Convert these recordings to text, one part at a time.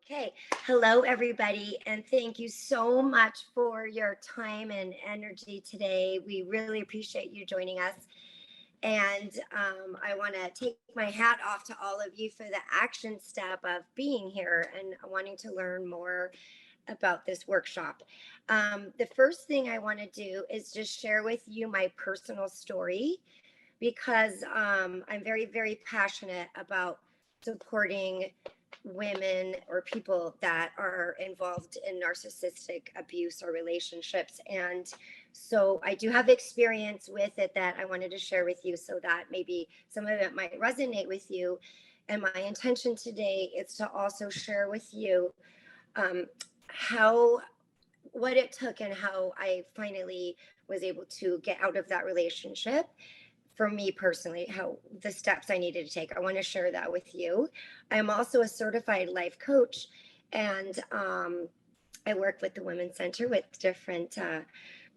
Okay. Hello, everybody, and thank you so much for your time and energy today. We really appreciate you joining us. And I want to take my hat off to all of you for the action step of being here and wanting to learn more about this workshop. The first thing I want to do is just share with you my personal story because I'm very, very passionate about supporting women or people that are involved in narcissistic abuse or relationships. And so I do have experience with it that I wanted to share with you so that maybe some of it might resonate with you. And my intention today is to also share with you um, how what it took and how I finally was able to get out of that relationship for me personally, how the steps I needed to take. I want to share that with you. I'm also a certified life coach, and I work with the Women's Center with different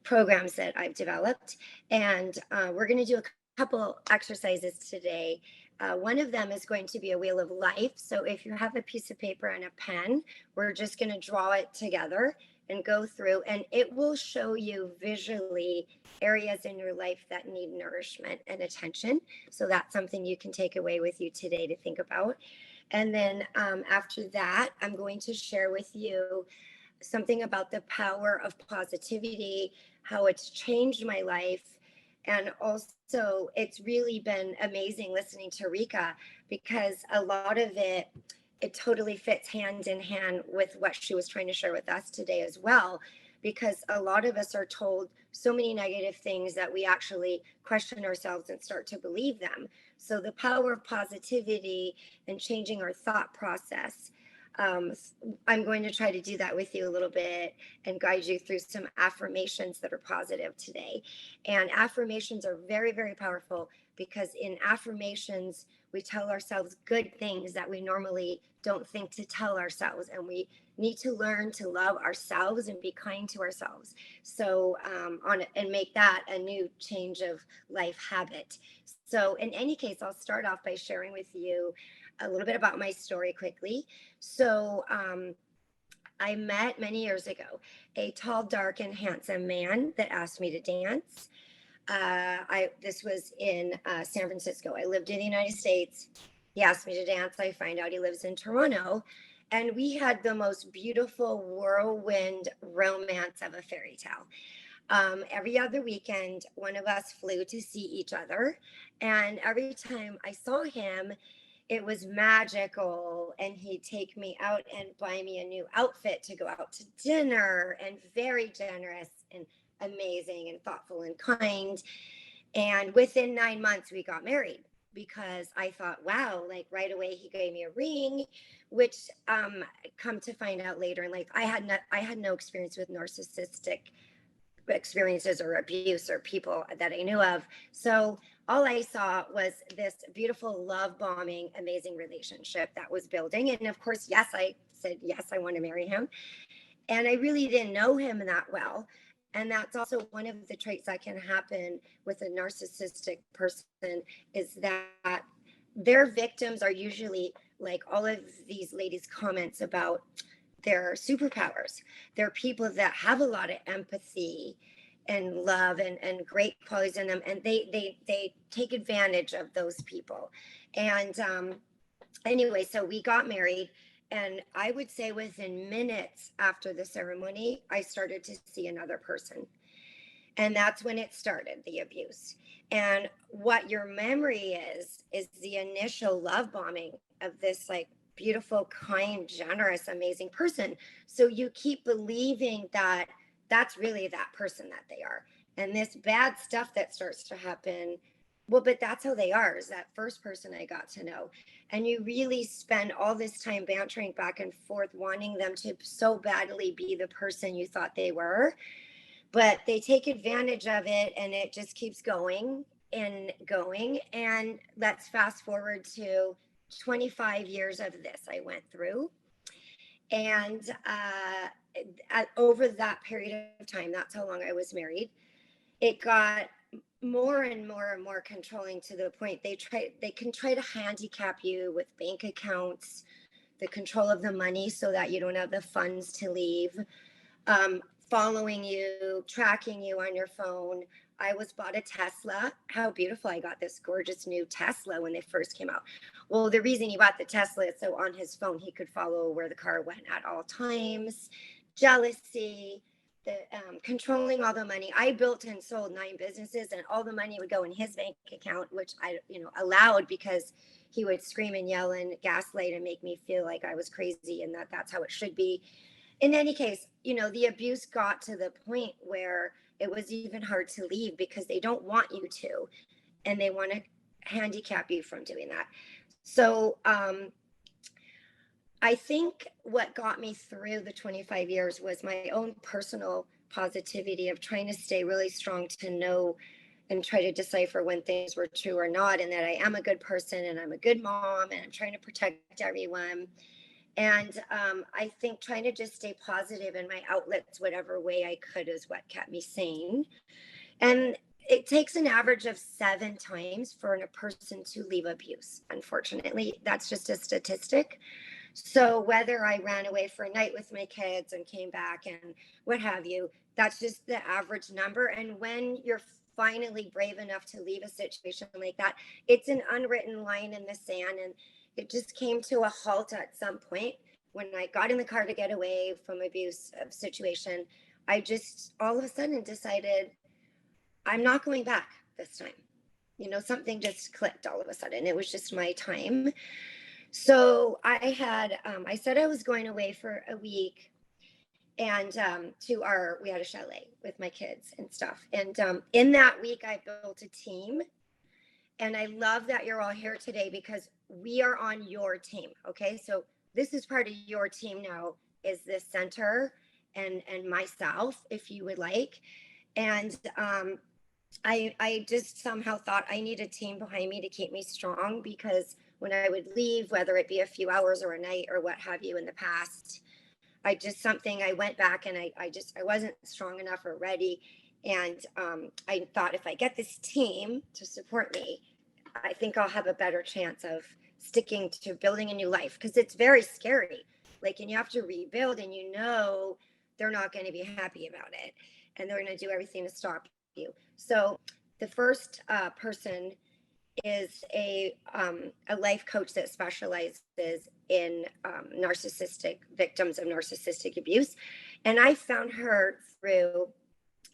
programs that I've developed. And we're going to do a couple exercises today. One of them is going to be a wheel of life. So if you have a piece of paper and a pen, we're just going to draw it together and go through, and it will show you visually areas in your life that need nourishment and attention. So that's something you can take away with you today to think about. And then after that, I'm going to share with you something about the power of positivity, how it's changed my life. And also, it's really been amazing listening to Rika because a lot of it totally fits hand in hand with what she was trying to share with us today as well. Because a lot of us are told so many negative things that we actually question ourselves and start to believe them. So, the power of positivity and changing our thought process, um, I'm going to try to do that with you a little bit and guide you through some affirmations that are positive today. And affirmations are very, very powerful because in affirmations, we tell ourselves good things that we normally don't think to tell ourselves. And we need to learn to love ourselves and be kind to ourselves. So, and make that a new change of life habit. So, in any case, I'll start off by sharing with you a little bit about my story quickly. So, I met many years ago a tall, dark, and handsome man that asked me to dance. I This was in San Francisco. I lived in the United States. He asked me to dance. I find out he lives in Toronto, and we had the most beautiful whirlwind romance of a fairy tale. Every other weekend, one of us flew to see each other, and every time I saw him, it was magical, and he'd take me out and buy me a new outfit to go out to dinner, and very generous and amazing and thoughtful and kind. And within 9 months we got married because I thought, wow, like right away he gave me a ring, which come to find out later in life, I had no experience with narcissistic experiences or abuse or people that I knew of. So all I saw was this beautiful love bombing, amazing relationship that was building. And of course, yes, I said, yes, I want to marry him. And I really didn't know him that well. And that's also one of the traits that can happen with a narcissistic person is that their victims are usually like all of these ladies' comments about their superpowers. They're people that have a lot of empathy and love and great qualities in them. And they take advantage of those people. And anyway, so we got married. And I would say within minutes after the ceremony, I started to see another person. And that's when it started, the abuse. And what your memory is the initial love bombing of this like beautiful, kind, generous, amazing person. So you keep believing that that's really that person that they are. And this bad stuff that starts to happen, well, but that's how they are, is that first person I got to know. And you really spend all this time bantering back and forth, wanting them to so badly be the person you thought they were, but they take advantage of it and it just keeps going and going. And let's fast forward to 25 years of this I went through. And over that period of time, that's how long I was married, it got more and more and more controlling to the point they can try to handicap you with bank accounts. the control of the money so that you don't have the funds to leave, um, following you, tracking you on your phone. I was bought a Tesla. How beautiful. I got this gorgeous new Tesla when they first came out. Well, the reason he bought the Tesla is so on his phone he could follow where the car went at all times. Jealousy, the controlling all the money. I built and sold 9 businesses, and all the money would go in his bank account, which I, allowed because he would scream and yell and gaslight and make me feel like I was crazy and that that's how it should be. In any case, the abuse got to the point where it was even hard to leave because they don't want you to, and they want to handicap you from doing that. So I think what got me through the 25 years was my own personal positivity of trying to stay really strong to know and try to decipher when things were true or not, and that I am a good person and I'm a good mom and I'm trying to protect everyone. And I think trying to just stay positive in my outlets, whatever way I could, is what kept me sane. And it takes an average of 7 times for a person to leave abuse. Unfortunately, that's just a statistic. So whether I ran away for a night with my kids and came back and what have you, that's just the average number. And when you're finally brave enough to leave a situation like that, it's an unwritten line in the sand. And it just came to a halt at some point when I got in the car to get away from abuse situation. I just all of a sudden decided I'm not going back this time. Something just clicked all of a sudden. It was just my time. So I said I was going away for a week, and we had a chalet with my kids and stuff. And in that week, I built a team. And I love that you're all here today because we are on your team. Okay. So this is part of your team now, is this center and myself, if you would like. And I just somehow thought I need a team behind me to keep me strong, because when I would leave, whether it be a few hours or a night or what have you in the past, I went back and I wasn't strong enough or ready. And I thought, if I get this team to support me, I think I'll have a better chance of sticking to building a new life, because it's very scary. And you have to rebuild, and they're not going to be happy about it, and they're going to do everything to stop you. So the first person is a life coach that specializes in victims of narcissistic abuse. And I found her through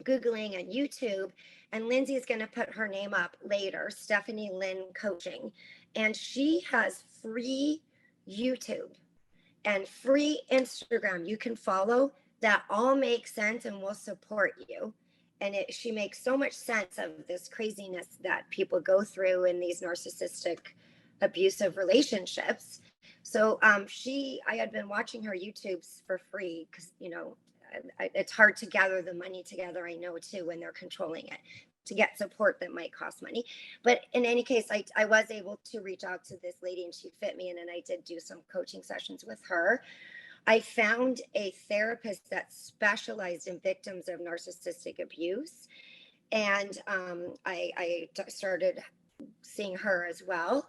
Googling and YouTube, and Lindsay is going to put her name up later, Stephanie Lynn Coaching. And she has free YouTube and free Instagram you can follow that all make sense and will support you. And she makes so much sense of this craziness that people go through in these narcissistic abusive relationships. So I had been watching her YouTubes for free because, it's hard to gather the money together, I know too, when they're controlling it, to get support that might cost money. But in any case, I was able to reach out to this lady, and she fit me in, and I did do some coaching sessions with her. I found a therapist that specialized in victims of narcissistic abuse, and I started seeing her as well.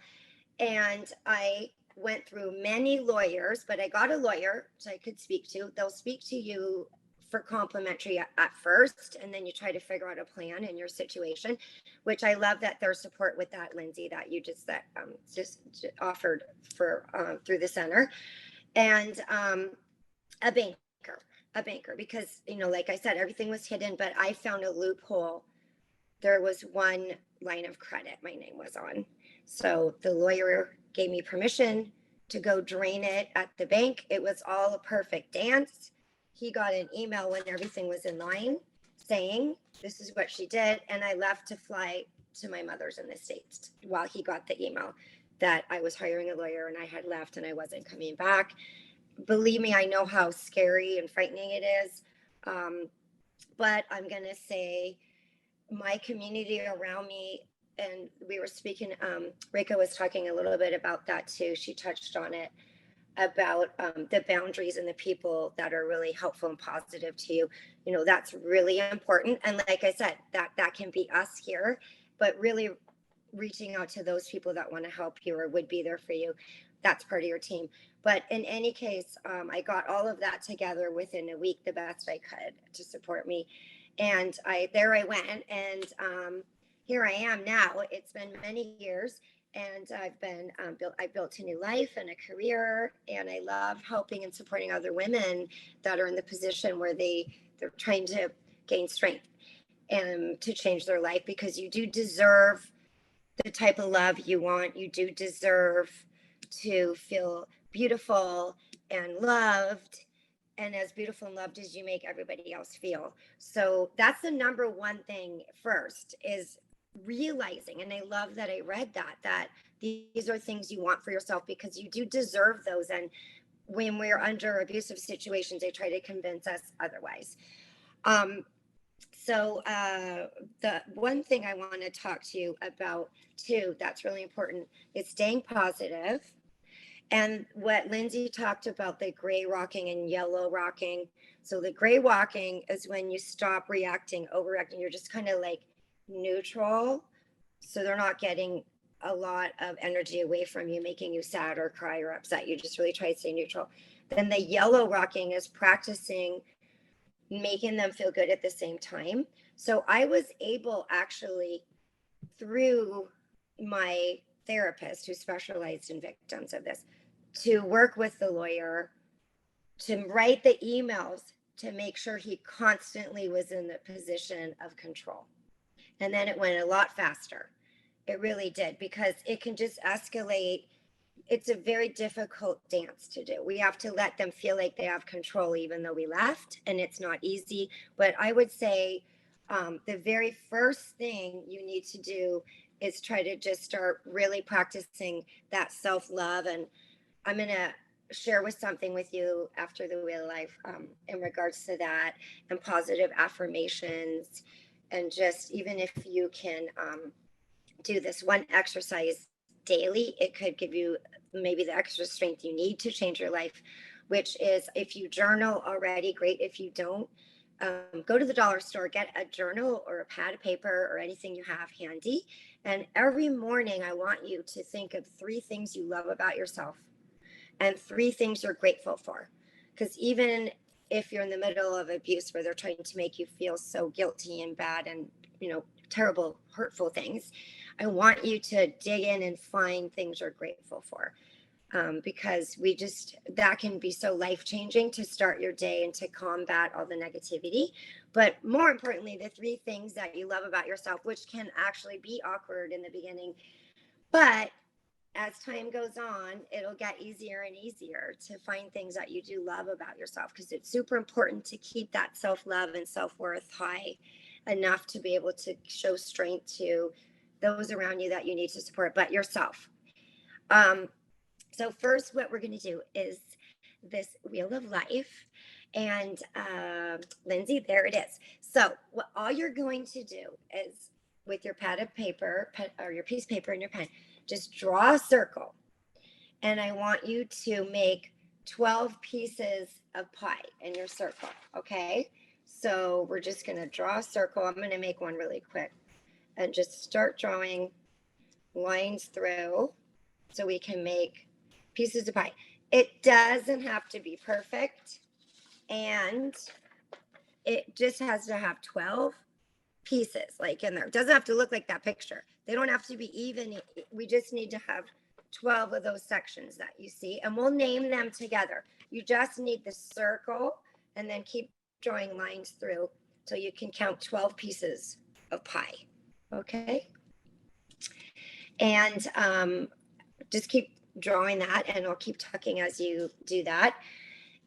And I went through many lawyers, but I got a lawyer so I could speak to. They'll speak to you for complimentary at first, and then you try to figure out a plan in your situation, which I love that there's support with that, Lindsay, that you just offered for through the center. And a banker, because like I said, everything was hidden, but I found a loophole. There was one line of credit my name was on, so the lawyer gave me permission to go drain it at the bank. It was all a perfect dance. He got an email when everything was in line saying this is what she did, and I left to fly to my mother's in the States while he got the email that I was hiring a lawyer and I had left and I wasn't coming back. Believe me, I know how scary and frightening it is. But I'm going to say my community around me, and we were speaking, Rika was talking a little bit about that too. She touched on it, about the boundaries and the people that are really helpful and positive to you. That's really important. And like I said, that can be us here, but really reaching out to those people that want to help you or would be there for you, that's part of your team. But in any case, I got all of that together within a week, the best I could, to support me. And there I went, and here I am now. It's been many years, and I built a new life and a career, and I love helping and supporting other women that are in the position where they're trying to gain strength and to change their life, because you do deserve the type of love you want. You do deserve to feel beautiful and loved, and as beautiful and loved as you make everybody else feel. So that's the number one thing first, is realizing, and I love that I read that these are things you want for yourself, because you do deserve those. And when we're under abusive situations, they try to convince us otherwise. The one thing I want to talk to you about too, that's really important, is staying positive. And what Lindsay talked about, the gray rocking and yellow rocking. So the gray walking is when you stop reacting, overreacting. You're just kind of like neutral. So they're not getting a lot of energy away from you, making you sad or cry or upset. You just really try to stay neutral. Then the yellow rocking is practicing making them feel good at the same time. So I was able, actually, through my therapist who specialized in victims of this, to work with the lawyer, to write the emails, to make sure he constantly was in the position of control. And then it went a lot faster. It really did, because it can just escalate. It's a very difficult dance to do. We have to let them feel like they have control, even though we left, and it's not easy. But I would say the very first thing you need to do is try to just start really practicing that self-love. And I'm going to share something with you after the Wheel of Life in regards to that, and positive affirmations. And just, even if you can do this one exercise daily, it could give you maybe the extra strength you need to change your life, which is, if you journal already, great. If you don't, go to the dollar store, get a journal or a pad of paper or anything you have handy. And every morning, I want you to think of 3 things you love about yourself and 3 things you're grateful for. Because even if you're in the middle of abuse where they're trying to make you feel so guilty and bad and, terrible, hurtful things, I want you to dig in and find things you're grateful for. Because that can be so life-changing to start your day and to combat all the negativity. But more importantly, the 3 things that you love about yourself, which can actually be awkward in the beginning, but as time goes on, it'll get easier and easier to find things that you do love about yourself, because it's super important to keep that self-love and self-worth high enough to be able to show strength to those around you that you need to support, but yourself. So first, what we're going to do is this Wheel of Life. And Lindsay, there it is. So all you're going to do is, with your pad of paper or your piece of paper and your pen, just draw a circle. And I want you to make 12 pieces of pie in your circle, okay? So we're just going to draw a circle. I'm going to make one really quick and just start drawing lines through so we can make pieces of pie. It doesn't have to be perfect, and it just has to have 12 pieces like in there. It doesn't have to look like that picture. They don't have to be even. We just need to have 12 of those sections that you see, and we'll name them together. You just need the circle, and then keep drawing lines through so you can count 12 pieces of pie. Okay? And just keep drawing that, and I'll keep talking as you do that.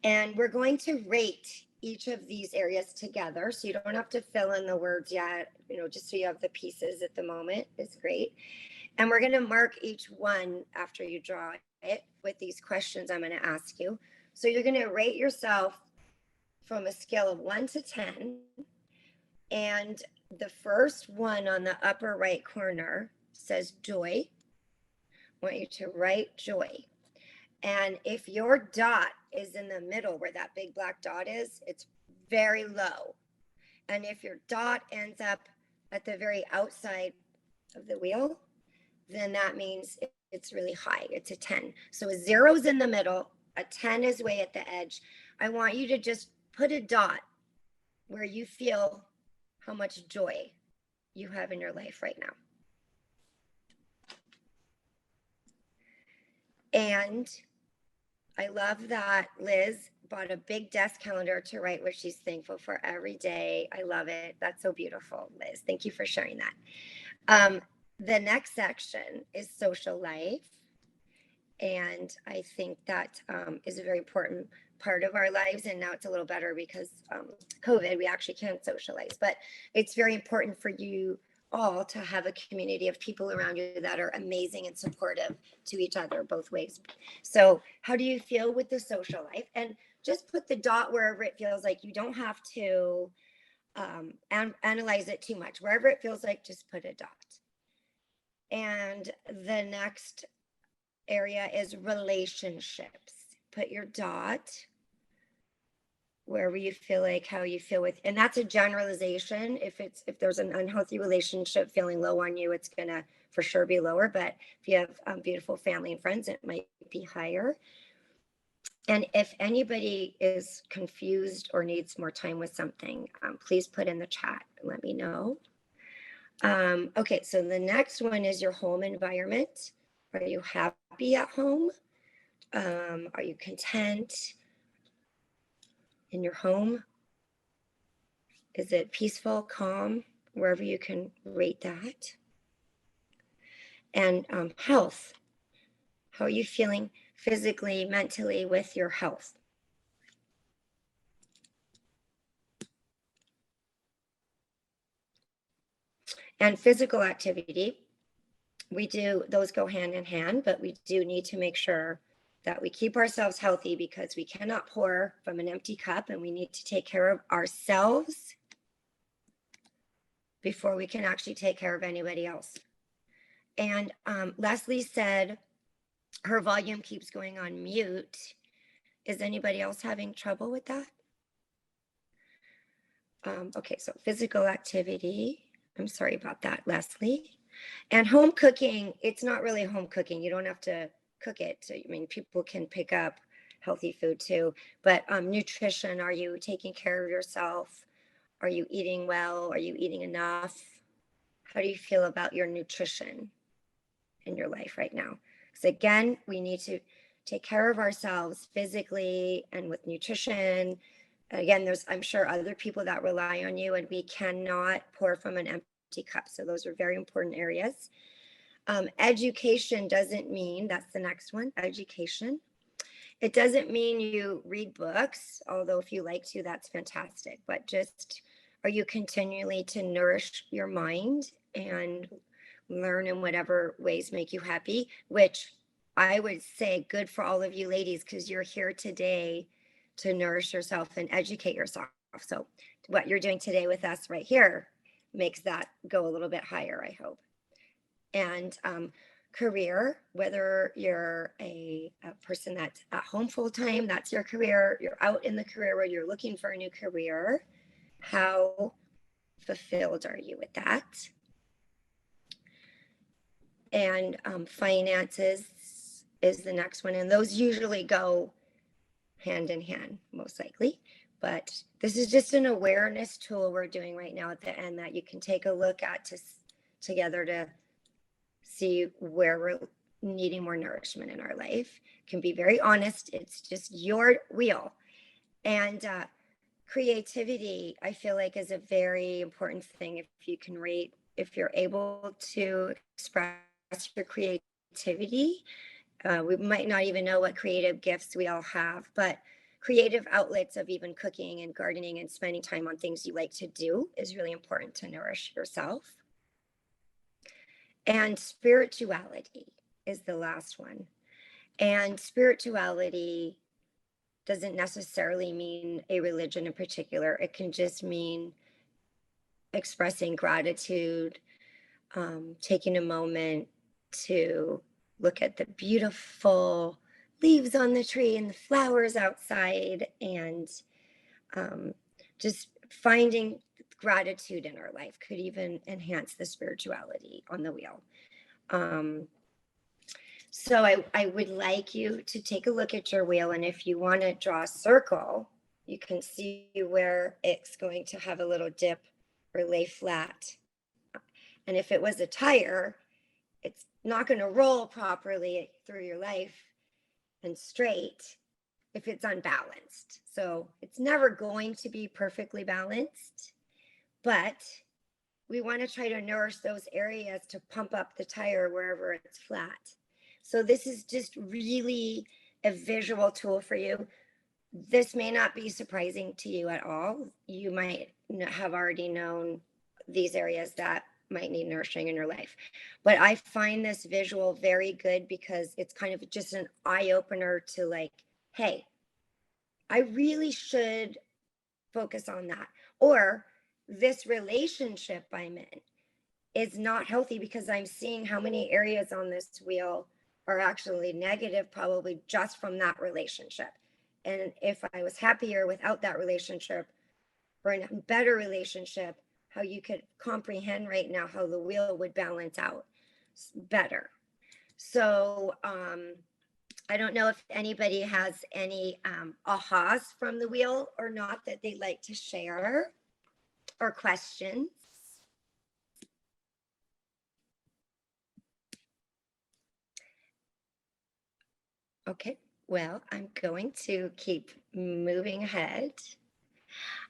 And we're going to rate each of these areas together, so you don't have to fill in the words yet, just so you have the pieces at the moment is great. And we're going to mark each one after you draw it with these questions I'm going to ask you. So you're going to rate yourself from a scale of 1 to 10. And the first one on the upper right corner says joy. I want you to write joy. And if your dot is in the middle where that big black dot is, it's very low. And if your dot ends up at the very outside of the wheel, then that means it's really high. It's a 10. So a 0 is in the middle, A 10 is way at the edge. I want you to just put a dot where you feel how much joy you have in your life right now. And I love that Liz bought a big desk calendar to write what she's thankful for every day. I love it. That's so beautiful, Liz. Thank you for sharing that. The next section is social life. And I think that is a very important part of our lives. And now it's a little better because COVID, we actually can't socialize. But it's very important for you all to have a community of people around you that are amazing and supportive to each other both ways. So how do you feel with the social life? And just put the dot wherever it feels like. You don't have to analyze it too much. Wherever it feels like, just put a dot. And the next area is relationships. Put your dot wherever you feel like how you feel with, and that's a generalization. If there's an unhealthy relationship feeling low on you, it's gonna for sure be lower. But if you have beautiful family and friends, it might be higher. And if anybody is confused or needs more time with something, please put in the chat and let me know. Okay, so the next one is your home environment. Are you happy at home? Are you content in your home? Is it peaceful, calm, wherever you can rate that? And health. How are you feeling physically, mentally with your health? And physical activity. Those go hand in hand, but we do need to make sure that we keep ourselves healthy because we cannot pour from an empty cup, and we need to take care of ourselves before we can actually take care of anybody else. And Leslie said her volume keeps going on mute. Is anybody else having trouble with that? Okay, so physical activity. I'm sorry about that, Leslie. And home cooking, it's not really home cooking. You don't have to cook it. So, I mean, people can pick up healthy food too. But nutrition, are you taking care of yourself? Are you eating well? Are you eating enough? How do you feel about your nutrition in your life right now? Because again, we need to take care of ourselves physically and with nutrition. Again, there's, I'm sure, other people that rely on you, and we cannot pour from an empty cup. So those are very important areas. Education doesn't mean, that's the next one, education. It doesn't mean you read books, although if you like to, that's fantastic. But just, are you continually to nourish your mind and learn in whatever ways make you happy, which I would say good for all of you ladies, because you're here today to nourish yourself and educate yourself. So what you're doing today with us right here makes that go a little bit higher, I hope. And career, whether you're a person that's at home full time, that's your career, you're out in the career where you're looking for a new career, how fulfilled are you with that? And finances is the next one. And those usually go hand in hand, most likely. But this is just an awareness tool we're doing right now at the end that you can take a look at together to see where we're needing more nourishment in our life. Can be very honest. It's just your wheel. And creativity, I feel like, is a very important thing. If you can rate, if you're able to express your creativity, we might not even know what creative gifts we all have, but creative outlets of even cooking and gardening and spending time on things you like to do is really important to nourish yourself. And spirituality is the last one. And spirituality doesn't necessarily mean a religion in particular. It can just mean expressing gratitude, taking a moment to look at the beautiful leaves on the tree and the flowers outside, and just finding gratitude in our life could even enhance the spirituality on the wheel. So I would like you to take a look at your wheel, and if you want to draw a circle, you can see where it's going to have a little dip or lay flat. And if it was a tire, it's not going to roll properly through your life and straight if it's unbalanced. So it's never going to be perfectly balanced, but we want to try to nourish those areas to pump up the tire wherever it's flat. So this is just really a visual tool for you. This may not be surprising to you at all. You might have already known these areas that might need nourishing in your life. But I find this visual very good because it's kind of just an eye opener to like, hey, I really should focus on that. Or this relationship I'm in is not healthy because I'm seeing how many areas on this wheel are actually negative, probably just from that relationship. And if I was happier without that relationship or in a better relationship, how you could comprehend right now how the wheel would balance out better. So I don't know if anybody has any ahas from the wheel or not that they'd like to share or questions. Okay, well, I'm going to keep moving ahead.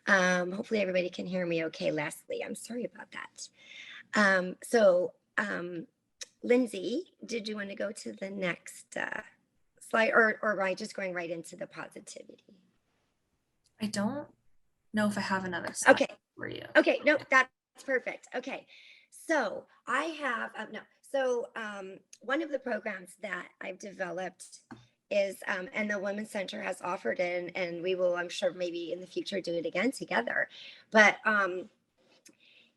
Hopefully everybody can hear me okay, Leslie. I'm sorry about that. Lindsay, did you want to go to the next slide, or am I just going right into the positivity? I don't know if I have another slide for you. Okay, no, that's perfect. Okay, so I have, one of the programs that I've developed is, and the Women's Center has offered it, and we will, I'm sure, maybe in the future do it again together. But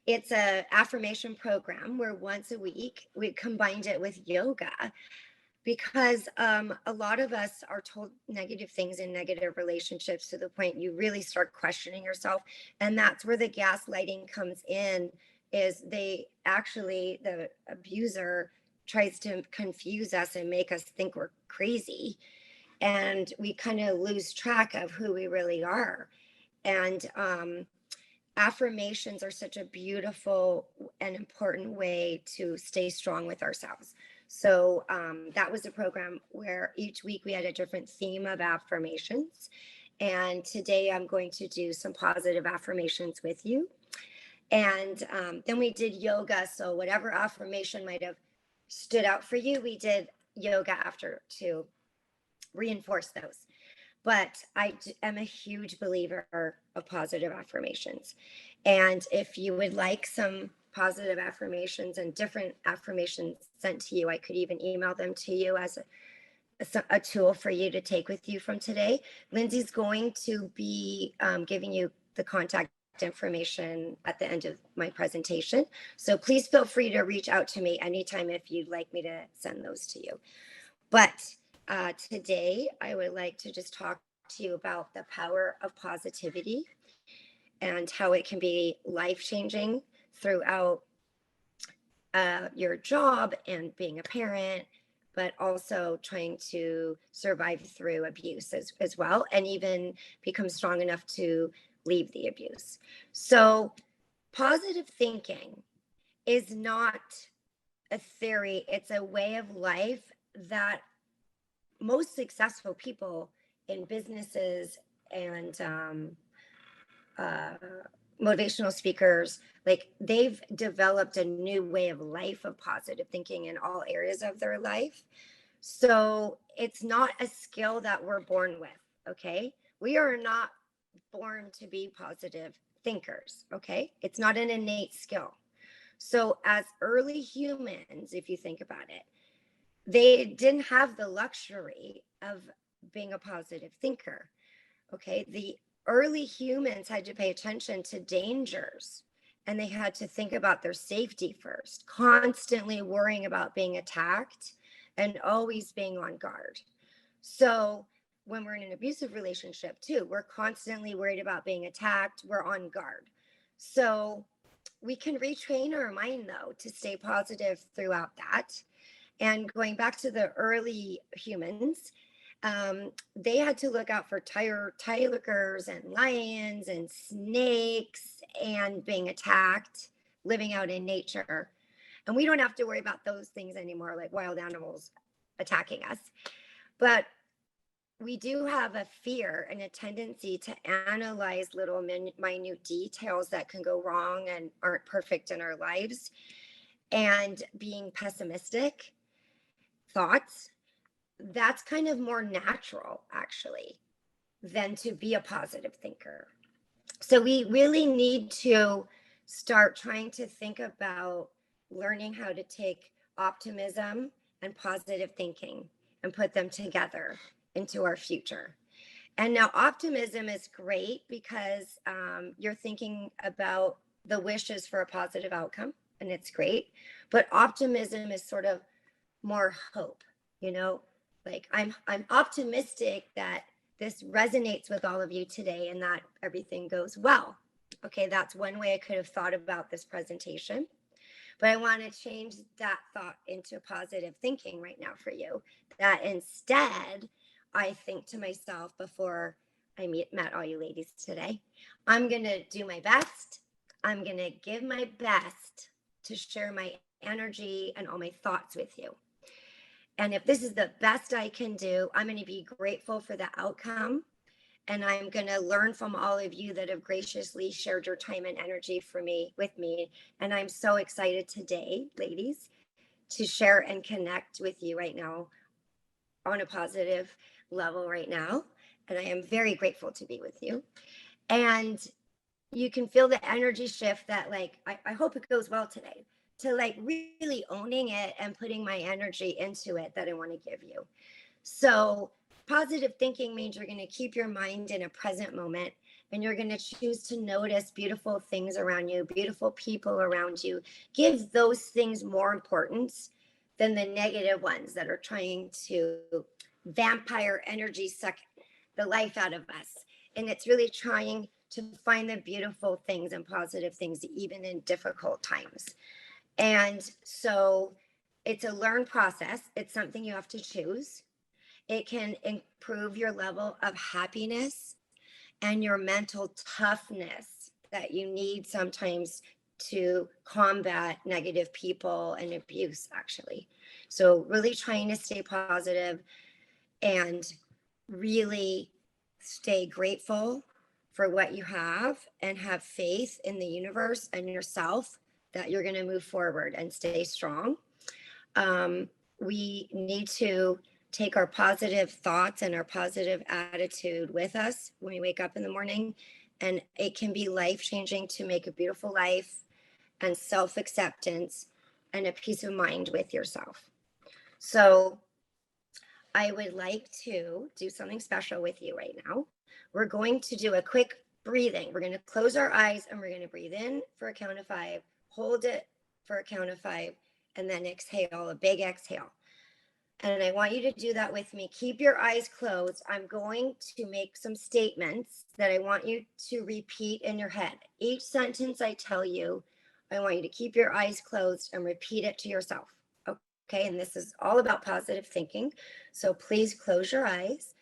it's a affirmation program where once a week we combined it with yoga because a lot of us are told negative things in negative relationships to the point you really start questioning yourself. And that's where the gaslighting comes in, is they actually, the abuser tries to confuse us and make us think we're crazy. And we kind of lose track of who we really are. And affirmations are such a beautiful and important way to stay strong with ourselves. So that was a program where each week we had a different theme of affirmations. And today I'm going to do some positive affirmations with you. And then we did yoga. So whatever affirmation might have stood out for you, we did yoga after to reinforce those. But I am a huge believer of positive affirmations. And if you would like some positive affirmations and different affirmations sent to you, I could even email them to you as a tool for you to take with you from today. Lindsay's going to be giving you the contact information at the end of my presentation. So please feel free to reach out to me anytime if you'd like me to send those to you. But today, I would like to just talk to you about the power of positivity and how it can be life-changing throughout your job and being a parent, but also trying to survive through abuse as well, and even become strong enough to leave the abuse. So positive thinking is not a theory, it's a way of life that most successful people in businesses and motivational speakers, like they've developed a new way of life of positive thinking in all areas of their life. So it's not a skill that we're born with. Okay, we are not born to be positive thinkers. Okay, it's not an innate skill. So as early humans, if you think about it, they didn't have the luxury of being a positive thinker. Okay. The early humans had to pay attention to dangers and they had to think about their safety first, constantly worrying about being attacked and always being on guard. So when we're in an abusive relationship too, we're constantly worried about being attacked, we're on guard. So we can retrain our mind though to stay positive throughout that. And going back to the early humans, they had to look out for tigers and lions and snakes and being attacked, living out in nature. And we don't have to worry about those things anymore, like wild animals attacking us. But we do have a fear and a tendency to analyze little minute details that can go wrong and aren't perfect in our lives, and being pessimistic thoughts. That's kind of more natural, actually, than to be a positive thinker. So we really need to start trying to think about learning how to take optimism and positive thinking and put them together into our future. And now optimism is great because you're thinking about the wishes for a positive outcome, and it's great. But optimism is sort of more hope, you know, like I'm optimistic that this resonates with all of you today and that everything goes well. Okay, that's one way I could have thought about this presentation. But I want to change that thought into positive thinking right now for you. That instead, I think to myself before I met all you ladies today, I'm going to do my best. I'm going to give my best to share my energy and all my thoughts with you. And if this is the best I can do, I'm going to be grateful for the outcome. And I'm going to learn from all of you that have graciously shared your time and energy with me. And I'm so excited today, ladies, to share and connect with you right now on a positive level right now. And I am very grateful to be with you. And you can feel the energy shift that, like, I hope it goes well today, to like really owning it and putting my energy into it that I want to give you. So positive thinking means you're going to keep your mind in a present moment, and you're going to choose to notice beautiful things around you, beautiful people around you. Give those things more importance than the negative ones that are trying to vampire energy suck the life out of us. And it's really trying to find the beautiful things and positive things, even in difficult times. And so it's a learned process. It's something you have to choose. It can improve your level of happiness and your mental toughness that you need sometimes to combat negative people and abuse, actually. So really trying to stay positive and really stay grateful for what you have and have faith in the universe and yourself that you're going to move forward and stay strong. We need to take our positive thoughts and our positive attitude with us when we wake up in the morning. And it can be life-changing to make a beautiful life and self-acceptance and a peace of mind with yourself. So I would like to do something special with you right now. We're going to do a quick breathing. We're going to close our eyes and we're going to breathe in for a count of 5, hold it for a count of 5, and then exhale, a big exhale. And I want you to do that with me. Keep your eyes closed. I'm going to make some statements that I want you to repeat in your head. Each sentence I tell you, I want you to keep your eyes closed and repeat it to yourself. Okay, and this is all about positive thinking. So please close your eyes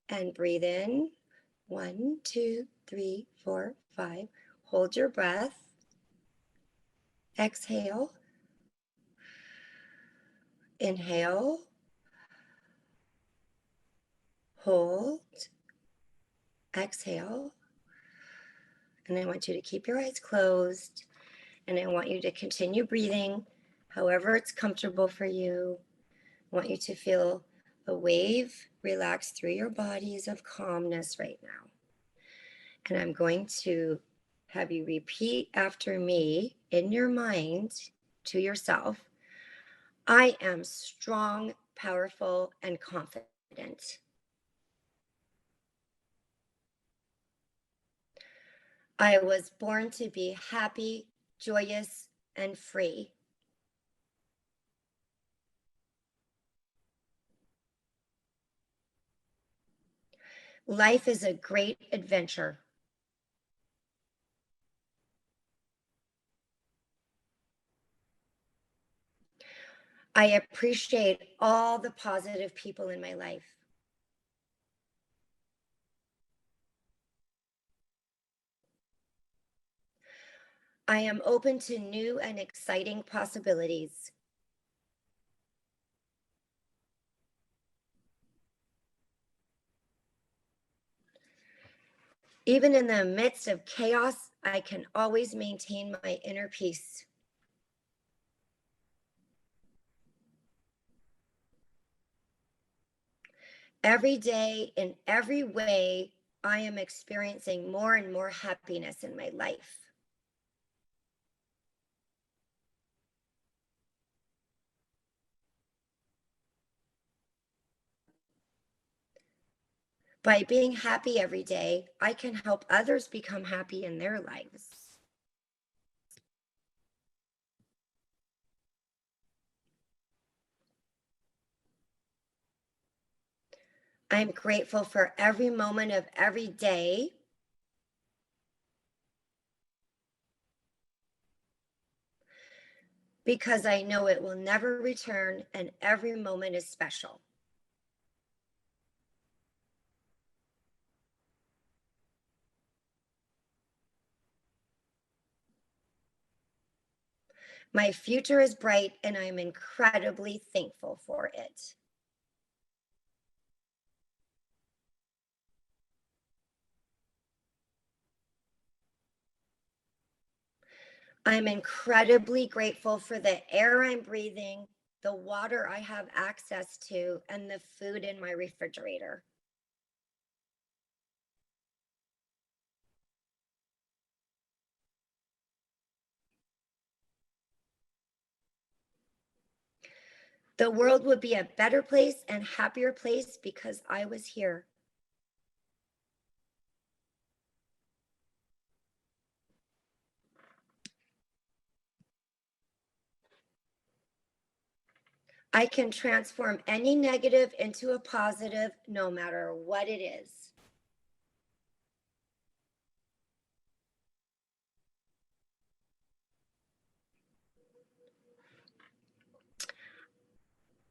and breathe in. 1, 2, 3, 4, 5. Hold your breath. Exhale. Inhale. Hold. Exhale. And I want you to keep your eyes closed. And I want you to continue breathing however it's comfortable for you. I want you to feel a wave relax through your bodies of calmness right now. And I'm going to have you repeat after me in your mind to yourself. I am strong, powerful, and confident. I was born to be happy, joyous, and free. Life is a great adventure. I appreciate all the positive people in my life. I am open to new and exciting possibilities. Even in the midst of chaos, I can always maintain my inner peace. Every day, in every way, I am experiencing more and more happiness in my life. By being happy every day, I can help others become happy in their lives. I'm grateful for every moment of every day because I know it will never return and every moment is special. My future is bright and I'm incredibly thankful for it. I'm incredibly grateful for the air I'm breathing, the water I have access to, and the food in my refrigerator. The world would be a better place and happier place because I was here. I can transform any negative into a positive, no matter what it is.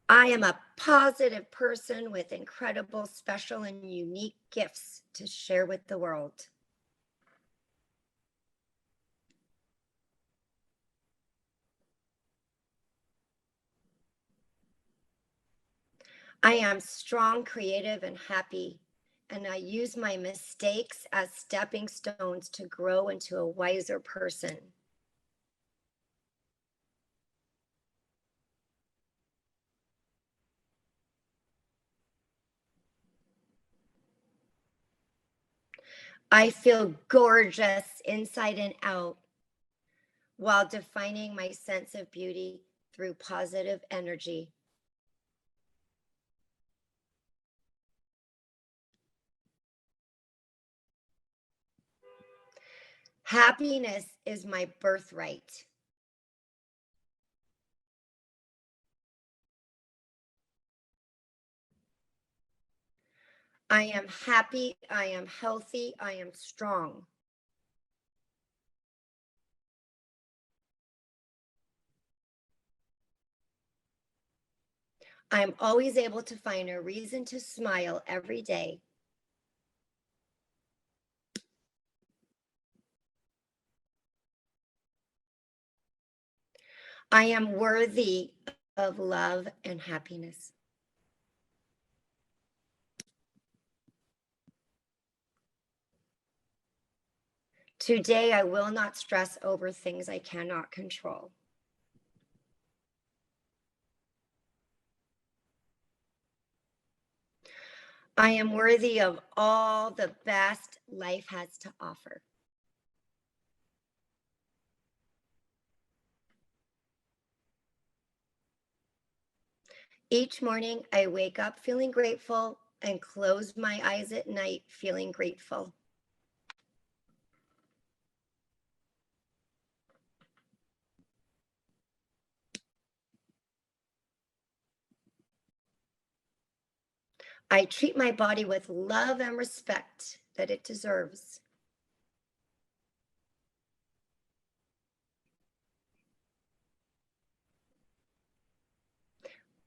I am a positive person with incredible, special, and unique gifts to share with the world. I am strong, creative, and happy, and I use my mistakes as stepping stones to grow into a wiser person. I feel gorgeous inside and out while defining my sense of beauty through positive energy. Happiness is my birthright. I am happy, I am healthy, I am strong. I'm always able to find a reason to smile every day. I am worthy of love and happiness. Today, I will not stress over things I cannot control. I am worthy of all the best life has to offer. Each morning, I wake up feeling grateful and close my eyes at night feeling grateful. I treat my body with love and respect that it deserves.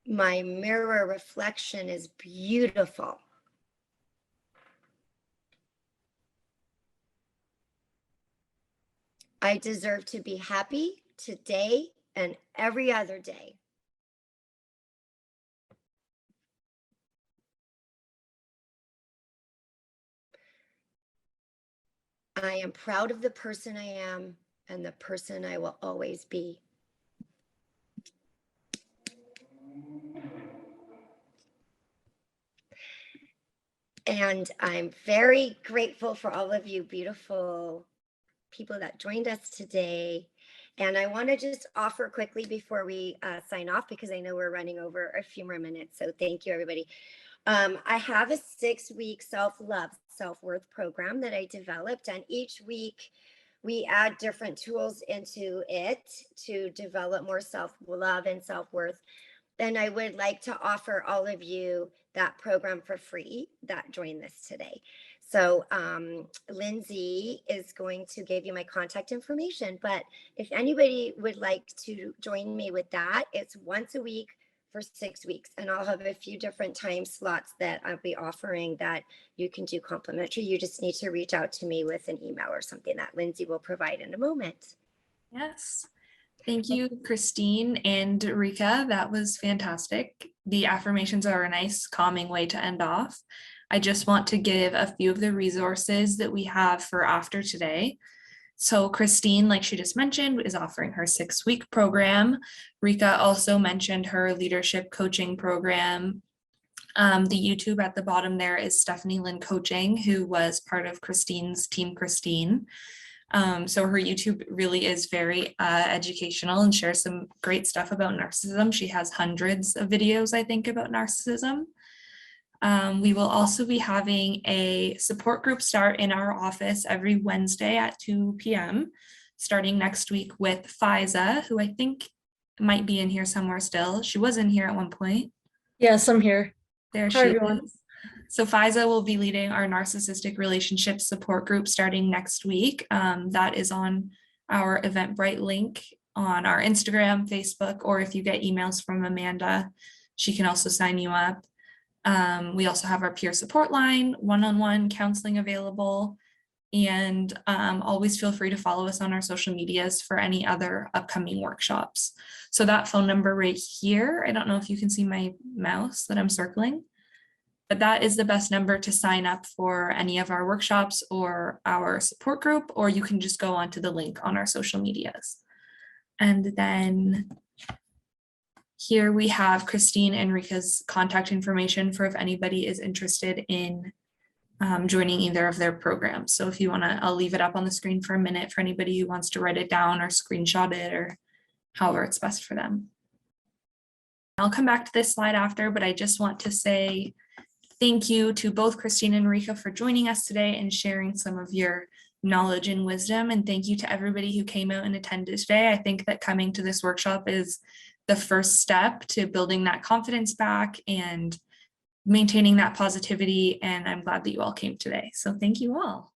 My mirror reflection is beautiful. I deserve to be happy today and every other day. I am proud of the person I am and the person I will always be. And I'm very grateful for all of you beautiful people that joined us today. And I want to just offer quickly before we sign off, because I know we're running over a few more minutes. So thank you, everybody. I have a 6-week self-love, self-worth program that I developed. And each week we add different tools into it to develop more self-love and self-worth. And I would like to offer all of you that program for free that joined this today. So Lindsay is going to give you my contact information, but if anybody would like to join me with that, it's once a week for 6 weeks. And I'll have a few different time slots that I'll be offering that you can do complimentary. You just need to reach out to me with an email or something that Lindsay will provide in a moment. Yes. Thank you, Christine and Rika. That was fantastic. The affirmations are a nice calming way to end off. I just want to give a few of the resources that we have for after today. So Christine, like she just mentioned, is offering her 6-week program. Rika also mentioned her leadership coaching program. The YouTube at the bottom there is Stephanie Lynn Coaching, who was part of Christine's Team Christine. So her YouTube really is very educational and shares some great stuff about narcissism. She has hundreds of videos, I think, about narcissism. We will also be having a support group start in our office every Wednesday at 2 p.m. starting next week with Fiza, who I think might be in here somewhere still. She was in here at one point. Yes, I'm here. There Hi, she everyone. is. So Fiza will be leading our narcissistic relationship support group starting next week. That is on our Eventbrite link on our Instagram, Facebook, or if you get emails from Amanda, she can also sign you up. We also have our peer support line, one-on-one counseling available, and always feel free to follow us on our social medias for any other upcoming workshops. So that phone number right here, I don't know if you can see my mouse that I'm circling, but that is the best number to sign up for any of our workshops or our support group, or you can just go onto the link on our social medias. And then here we have Christine and Rika's contact information for if anybody is interested in joining either of their programs. So if you want to, I'll leave it up on the screen for a minute for anybody who wants to write it down or screenshot it or however it's best for them. I'll come back to this slide after, but I just want to say thank you to both Christine and Rika for joining us today and sharing some of your knowledge and wisdom. And thank you to everybody who came out and attended today. I think that coming to this workshop is the first step to building that confidence back and maintaining that positivity. And I'm glad that you all came today. So thank you all.